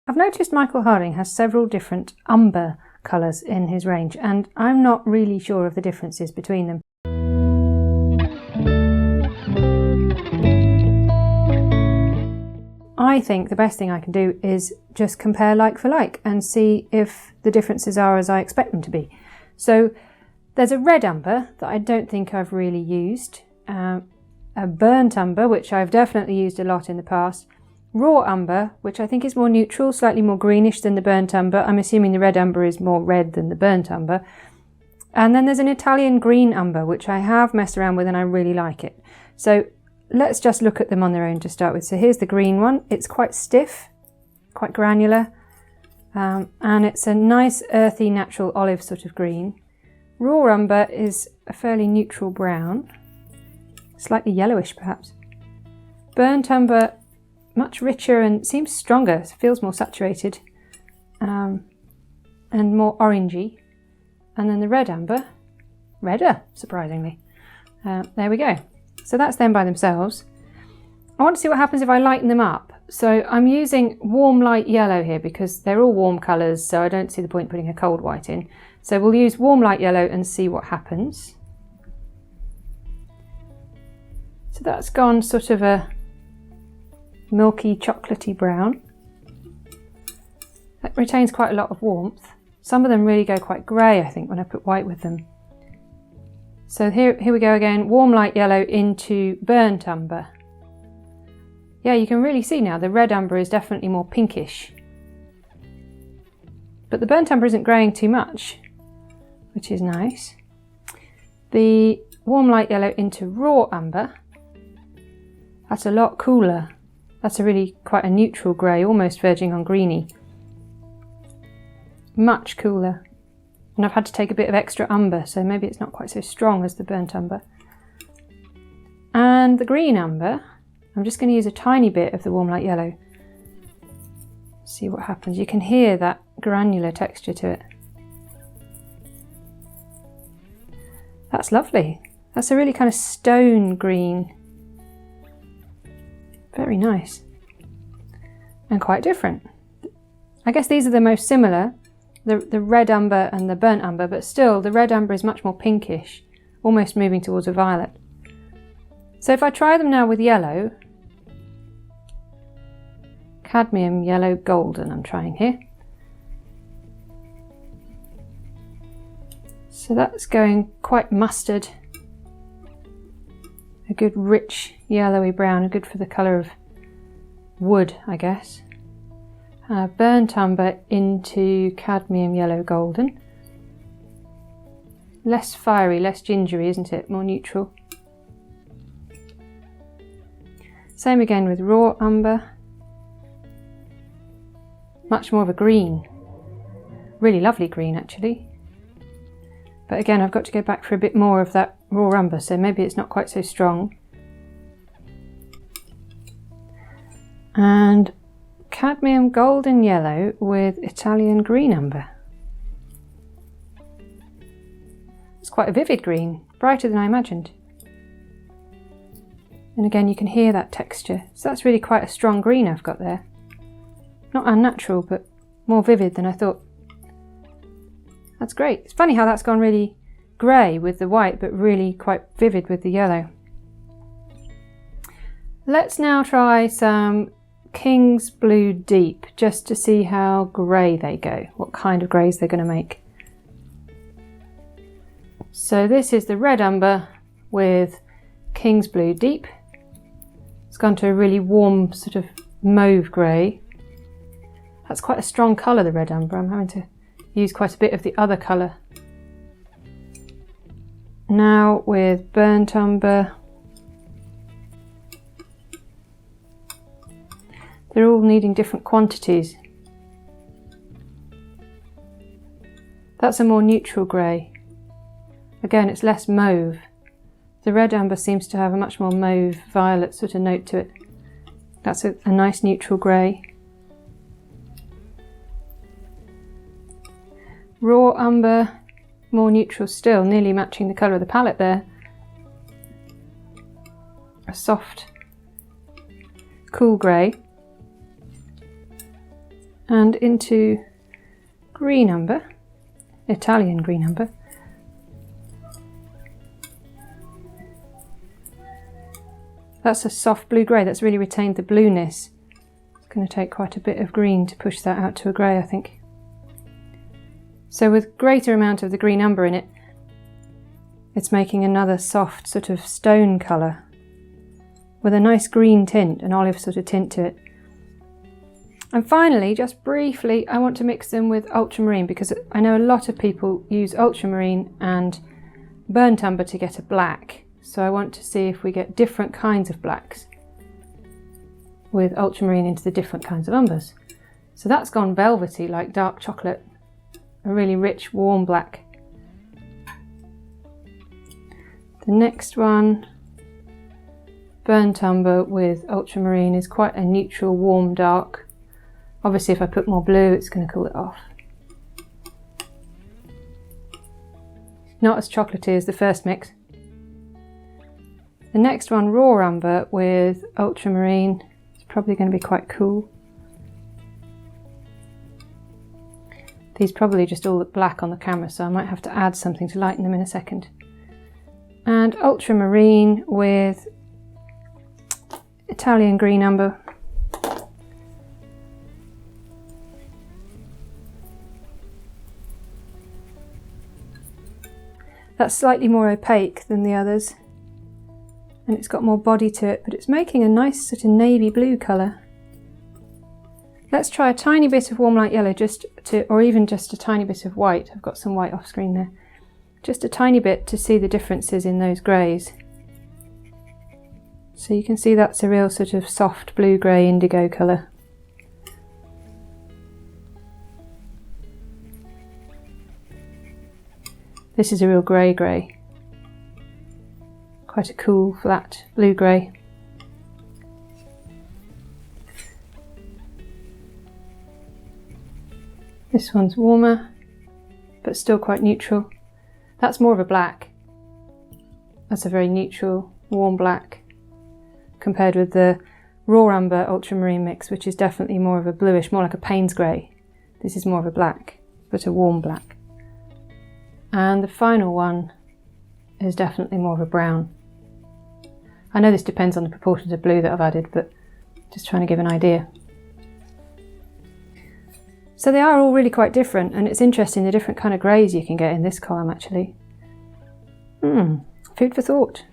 I've noticed Michael Harding has several different umber colours in his range, and I'm not really sure of the differences between them. I think the best thing I can do is just compare like for like and see if the differences are as I expect them to be. So there's a red umber that I don't think I've really used, a burnt umber, which I've definitely used a lot in the past, raw umber, which I think is more neutral, slightly more greenish than the burnt umber. I'm assuming the red umber is more red than the burnt umber. And then there's an Italian Green Umber, which I have messed around with and I really like it. So let's just look at them on their own to start with. So here's the green one. It's quite stiff, quite granular, and it's a nice earthy natural olive sort of green. Raw umber is a fairly neutral brown, slightly yellowish perhaps. Burnt umber, much richer and seems stronger, feels more saturated, and more orangey. And then the red umber, redder, surprisingly. There we go. So that's them by themselves. I want to see what happens if I lighten them up. So I'm using warm light yellow here because they're all warm colours, so I don't see the point putting a cold white in. So we'll use warm light yellow and see what happens. So that's gone sort of a milky chocolatey brown. That retains quite a lot of warmth. Some of them really go quite grey, I think, when I put white with them. So here we go again, warm light yellow into burnt umber. Yeah, you can really see now the red umber is definitely more pinkish. But the burnt umber isn't greying too much, which is nice. The warm light yellow into raw umber, that's a lot cooler. That's a really quite a neutral grey, almost verging on greeny. Much cooler. And I've had to take a bit of extra umber, so maybe it's not quite so strong as the burnt umber. And the green umber, I'm just going to use a tiny bit of the warm light yellow. See what happens. You can hear that granular texture to it. That's lovely. That's a really kind of stone green. Very nice. And quite different. I guess these are the most similar. The red umber and the burnt umber, but still the red umber is much more pinkish, almost moving towards a violet. So if I try them now with yellow, cadmium yellow golden I'm trying here. So that's going quite mustard, a good rich yellowy brown, good for the colour of wood, I guess. Burnt umber into cadmium yellow golden. Less fiery, less gingery, isn't it? More neutral. Same again with raw umber. Much more of a green. Really lovely green actually. But again, I've got to go back for a bit more of that raw umber, so maybe it's not quite so strong. And cadmium golden yellow with Italian Green Umber. It's quite a vivid green, brighter than I imagined. And again, you can hear that texture. So that's really quite a strong green I've got there. Not unnatural, but more vivid than I thought. That's great. It's funny how that's gone really grey with the white, but really quite vivid with the yellow. Let's now try some King's Blue Deep, just to see how grey they go, what kind of greys they're going to make. So this is the red umber with King's Blue Deep. It's gone to a really warm sort of mauve grey. That's quite a strong colour, the red umber. I'm having to use quite a bit of the other colour. Now with burnt umber. They're all needing different quantities. That's a more neutral grey. Again, it's less mauve. The red umber seems to have a much more mauve violet sort of note to it. That's a nice neutral grey. Raw umber, more neutral still, nearly matching the colour of the palette there. A soft, cool grey. and into Green Umber, Italian Green Umber. That's a soft blue grey, that's really retained the blueness. It's going to take quite a bit of green to push that out to a grey, I think. So with greater amount of the Green Umber in it, it's making another soft sort of stone colour with a nice green tint, an olive sort of tint to it. And finally, just briefly, I want to mix them with Ultramarine, because I know a lot of people use Ultramarine and Burnt Umber to get a black. So I want to see if we get different kinds of blacks with Ultramarine into the different kinds of umbers. So that's gone velvety, like dark chocolate, a really rich, warm black. The next one, Burnt Umber with Ultramarine, is quite a neutral, warm, dark. Obviously if I put more blue, it's going to cool it off. Not as chocolatey as the first mix. The next one, Raw Umber with Ultramarine, is probably going to be quite cool. These probably just all look black on the camera, so I might have to add something to lighten them in a second. And Ultramarine with Italian Green Umber. That's slightly more opaque than the others, and it's got more body to it, but it's making a nice sort of navy blue colour. Let's try a tiny bit of warm light yellow, or even just a tiny bit of white. I've got some white off screen there. Just a tiny bit to see the differences in those greys. So you can see that's a real sort of soft blue-grey indigo colour. This is a real grey. Quite a cool, flat blue-grey. This one's warmer, but still quite neutral. That's more of a black. That's a very neutral, warm black, compared with the Raw Umber Ultramarine mix, which is definitely more of a bluish, more like a Payne's grey. This is more of a black, but a warm black. And the final one is definitely more of a brown. I know this depends on the proportions of blue that I've added, but just trying to give an idea. So they are all really quite different, and it's interesting the different kind of greys you can get in this column actually. Food for thought.